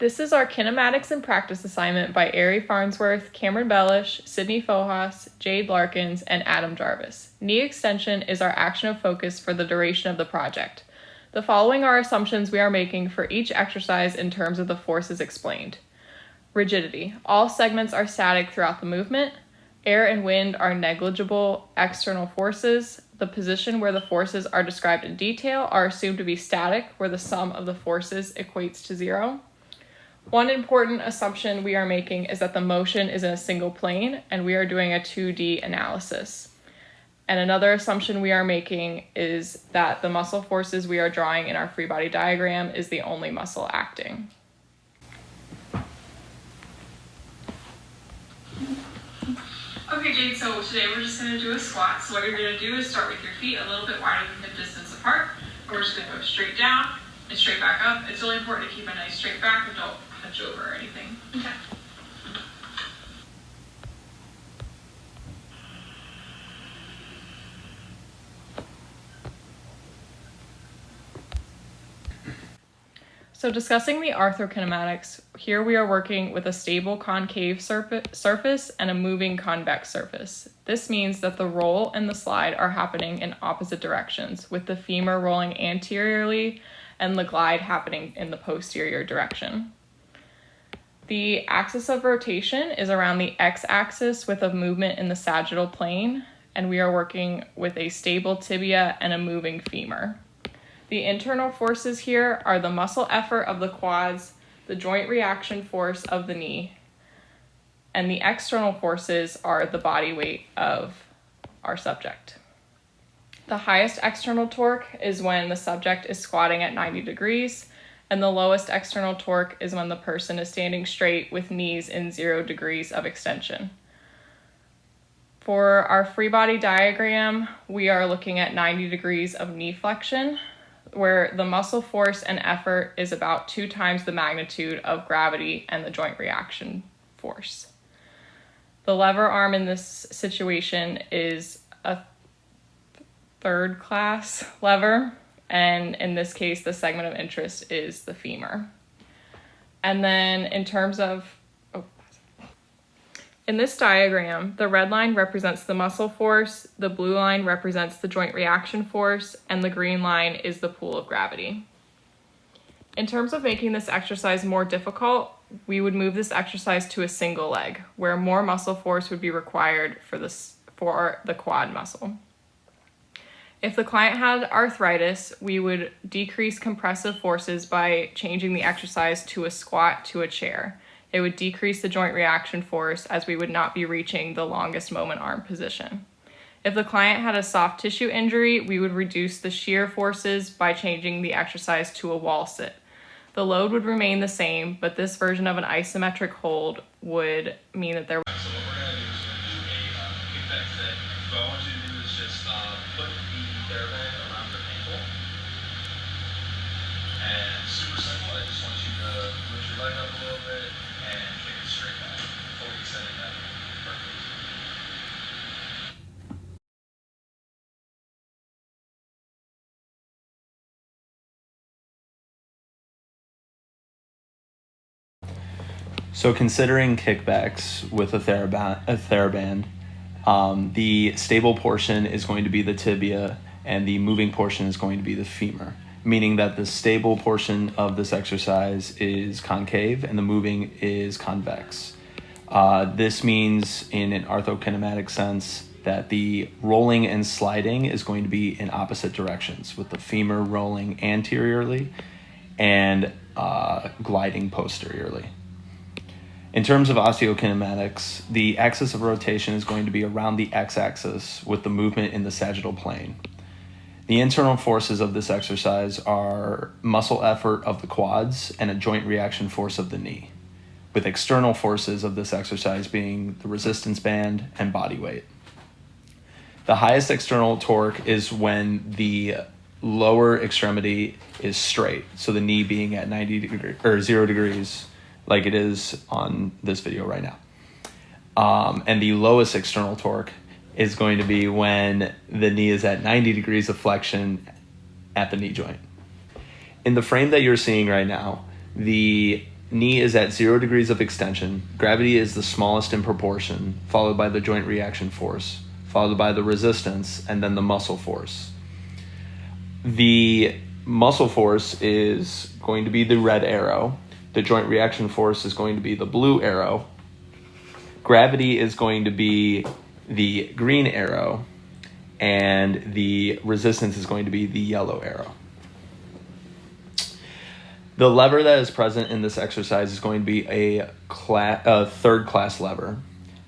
This is our Kinematics In Practice assignment by Farnsworth, Camryn Bellish, Sydney Fojas, Jade Larkins, and Adam Jarvis. Knee extension is our action of focus for the duration of the project. The following are assumptions we are making for each exercise in terms of the forces explained. Rigidity. All segments are static throughout the movement. Air and wind are negligible external forces. The position where the forces are described in detail are assumed to be static, where the sum of the forces equates to 0. One important assumption we are making is that the motion is in a single plane, and we are doing a 2D analysis. And another assumption we are making is that the muscle forces we are drawing in our free body diagram is the only muscle acting. Okay, Jade, so today we're just going to do a squat. So what you're going to do is start with your feet a little bit wider than hip distance apart. And we're just going to go straight down and straight back up. It's really important to keep a nice straight back, but don't hunch over or anything. Okay. So discussing the arthrokinematics, here we are working with a stable concave surface and a moving convex surface. This means that the roll and the slide are happening in opposite directions, with the femur rolling anteriorly and the glide happening in the posterior direction. The axis of rotation is around the x-axis with a movement in the sagittal plane, and we are working with a stable tibia and a moving femur. The internal forces here are the muscle effort of the quads, the joint reaction force of the knee, and the external forces are the body weight of our subject. The highest external torque is when the subject is squatting at 90 degrees, and the lowest external torque is when the person is standing straight with knees in 0 degrees of extension. For our free body diagram, we are looking at 90 degrees of knee flexion, where the muscle force and effort is about 2 times the magnitude of gravity and the joint reaction force. The lever arm in this situation is a third class lever, and in this case, the segment of interest is the femur. And then in terms of, in this diagram, the red line represents the muscle force, the blue line represents the joint reaction force, and the green line is the pull of gravity. In terms of making this exercise more difficult, we would move this exercise to a single leg, where more muscle force would be required for the quad muscle. If the client had arthritis, we would decrease compressive forces by changing the exercise to a squat to a chair. It would decrease the joint reaction force as we would not be reaching the longest moment arm position. If the client had a soft tissue injury, we would reduce the shear forces by changing the exercise to a wall sit. The load would remain the same, but this version of an isometric hold would mean that there So what we're going to do is we're going to do a kickback set. So what I want you to do is just put the TheraBand around your ankle. And super simple, I just want you to lift your leg up a little bit and kick it straight back before you set it down. Perfect. So considering kickbacks with a TheraBand, the stable portion is going to be the tibia and the moving portion is going to be the femur, meaning that the stable portion of this exercise is concave and the moving is convex. This means in an arthrokinematic sense that the rolling and sliding is going to be in opposite directions, with the femur rolling anteriorly and gliding posteriorly. In terms of osteokinematics, the axis of rotation is going to be around the x-axis with the movement in the sagittal plane. The internal forces of this exercise are muscle effort of the quads and a joint reaction force of the knee, with external forces of this exercise being the resistance band and body weight. The highest external torque is when the lower extremity is straight, so the knee being at 90 degrees or 0 degrees, like it is on this video right now. And the lowest external torque is going to be when the knee is at 90 degrees of flexion at the knee joint. In the frame that you're seeing right now, the Knee is at 0 degrees of extension. Gravity is the smallest in proportion, followed by the joint reaction force, followed by the resistance, and then the muscle force. The muscle force is going to be the red arrow. The joint reaction force is going to be the blue arrow. Gravity is going to be the green arrow, and the resistance is going to be the yellow arrow. The lever that is present in this exercise is going to be a third class lever,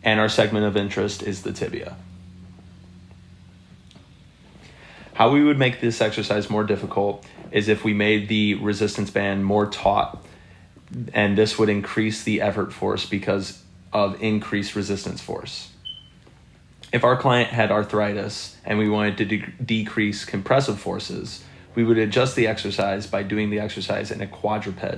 and our segment of interest is the tibia. How we would make this exercise more difficult is if we made the resistance band more taut, and this would increase the effort force because of increased resistance force. If our client had arthritis and we wanted to decrease compressive forces, we would adjust the exercise by doing the exercise in a quadruped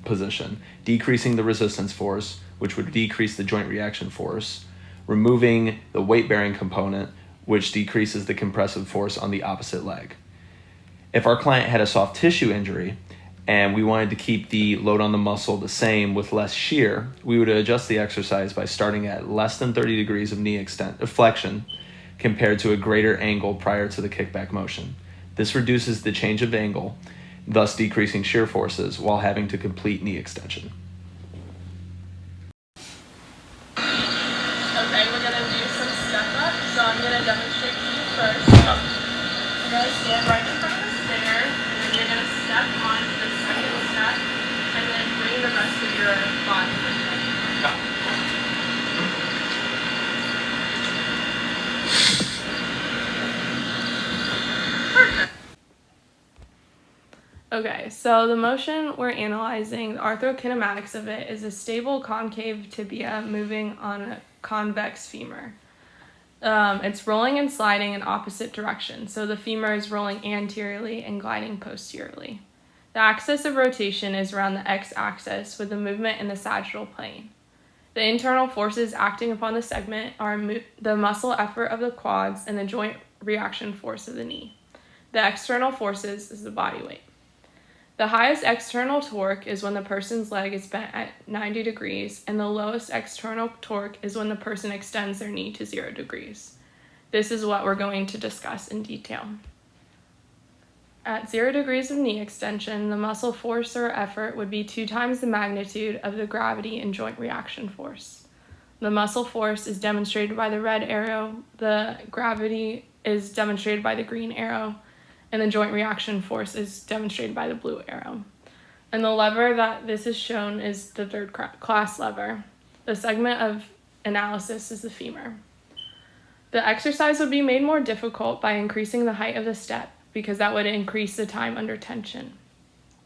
position, decreasing the resistance force, which would decrease the joint reaction force, removing the weight-bearing component, which decreases the compressive force on the opposite leg. If our client had a soft tissue injury and we wanted to keep the load on the muscle the same with less shear, we would adjust the exercise by starting at less than 30 degrees of knee flexion compared to a greater angle prior to the kickback motion. This reduces the change of angle, thus decreasing shear forces while having to complete knee extension. Okay, we're gonna do some step up. So I'm gonna demonstrate to you first. You're gonna stand right in front of the stair, and then you're gonna step onto the second step, and then bring the rest of your body with you. Okay, so the motion we're analyzing, the arthrokinematics of it, is a stable concave tibia moving on a convex femur. It's rolling and sliding in opposite directions, so the femur is rolling anteriorly and gliding posteriorly. The axis of rotation is around the x-axis with the movement in the sagittal plane. The internal forces acting upon the segment are the muscle effort of the quads and the joint reaction force of the knee. The external forces is the body weight. The highest external torque is when the person's leg is bent at 90 degrees, and the lowest external torque is when the person extends their knee to 0 degrees. This is what we're going to discuss in detail. At 0 degrees of knee extension, the muscle force or effort would be 2 times the magnitude of the gravity and joint reaction force. The muscle force is demonstrated by the red arrow, the gravity is demonstrated by the green arrow, and the joint reaction force is demonstrated by the blue arrow. And the lever that this is shown is the third class lever. The segment of analysis is the femur. The exercise would be made more difficult by increasing the height of the step because that would increase the time under tension.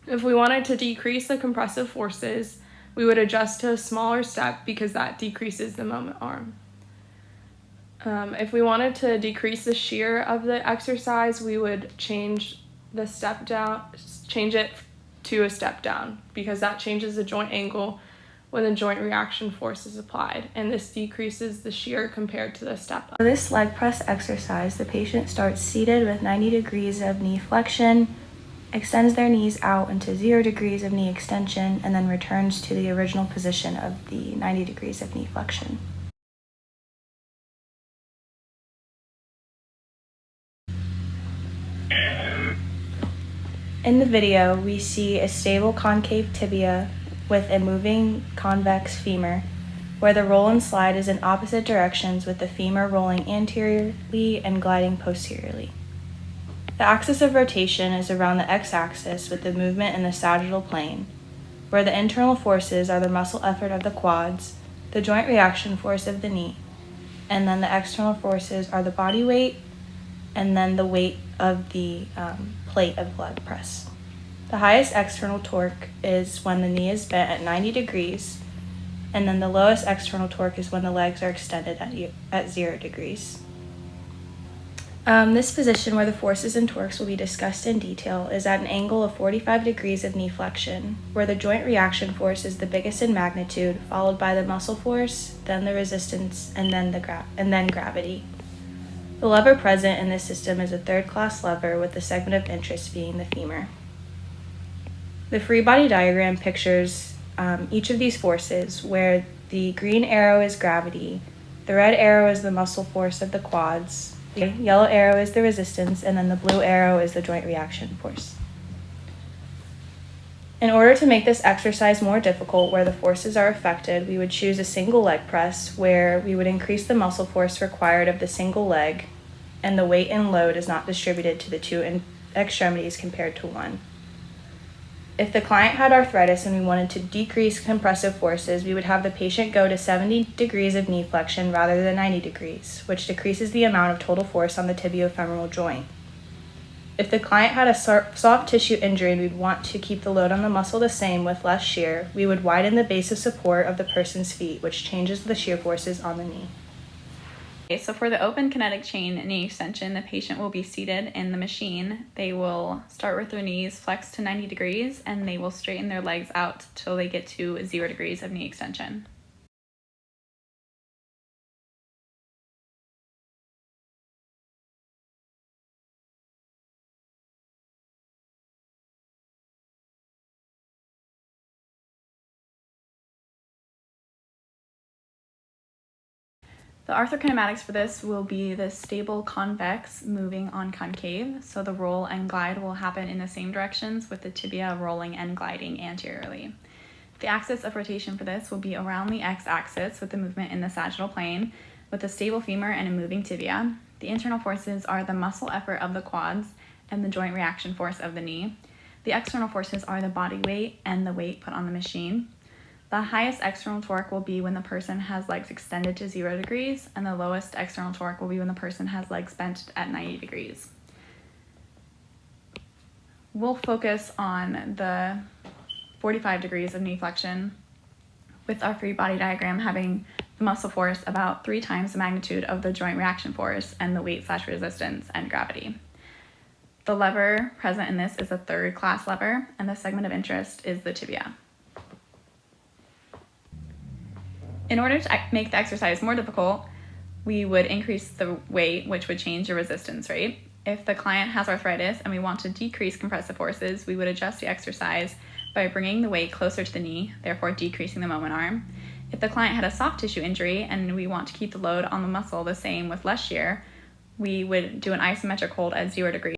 If we wanted to decrease the compressive forces, we would adjust to a smaller step because that decreases the moment arm. If we wanted to decrease the shear of the exercise, we would change it to a step down because that changes the joint angle when the joint reaction force is applied, and this decreases the shear compared to the step up. For this leg press exercise, the patient starts seated with 90 degrees of knee flexion, extends their knees out into 0 degrees of knee extension, and then returns to the original position of the 90 degrees of knee flexion. In the video, we see a stable concave tibia with a moving convex femur, where the roll and slide is in opposite directions with the femur rolling anteriorly and gliding posteriorly. The axis of rotation is around the x-axis with the movement in the sagittal plane, where the internal forces are the muscle effort of the quads, the joint reaction force of the knee, and then the external forces are the body weight, and then the weight of the plate of leg press. The highest external torque is when the knee is bent at 90 degrees, and then the lowest external torque is when the legs are extended at 0 degrees. This position where the forces and torques will be discussed in detail is at an angle of 45 degrees of knee flexion, where the joint reaction force is the biggest in magnitude, followed by the muscle force, then the resistance, and then gravity. The lever present in this system is a third-class lever with the segment of interest being the femur. The free body diagram pictures each of these forces, where the green arrow is gravity, the red arrow is the muscle force of the quads, the yellow arrow is the resistance, and then the blue arrow is the joint reaction force. In order to make this exercise more difficult where the forces are affected, we would choose a single leg press where we would increase the muscle force required of the single leg, and the weight and load is not distributed to the two extremities compared to one. If the client had arthritis and we wanted to decrease compressive forces, we would have the patient go to 70 degrees of knee flexion rather than 90 degrees, which decreases the amount of total force on the tibiofemoral joint. If the client had a soft tissue injury and we'd want to keep the load on the muscle the same with less shear, we would widen the base of support of the person's feet, which changes the shear forces on the knee. Okay, so for the open kinetic chain knee extension, the patient will be seated in the machine. They will start with their knees flexed to 90 degrees and they will straighten their legs out till they get to 0 degrees of knee extension. The arthrokinematics for this will be the stable convex moving on concave, so the roll and glide will happen in the same directions with the tibia rolling and gliding anteriorly. The axis of rotation for this will be around the x-axis with the movement in the sagittal plane with a stable femur and a moving tibia. The internal forces are the muscle effort of the quads and the joint reaction force of the knee. The external forces are the body weight and the weight put on the machine. The highest external torque will be when the person has legs extended to 0 degrees, and the lowest external torque will be when the person has legs bent at 90 degrees. We'll focus on the 45 degrees of knee flexion with our free body diagram having the muscle force about 3 times the magnitude of the joint reaction force and the weight/resistance and gravity. The lever present in this is a 3rd class lever, and the segment of interest is the tibia. In order to make the exercise more difficult, we would increase the weight, which would change the resistance rate. If the client has arthritis and we want to decrease compressive forces, we would adjust the exercise by bringing the weight closer to the knee, therefore decreasing the moment arm. If the client had a soft tissue injury and we want to keep the load on the muscle the same with less shear, we would do an isometric hold at 0 degrees.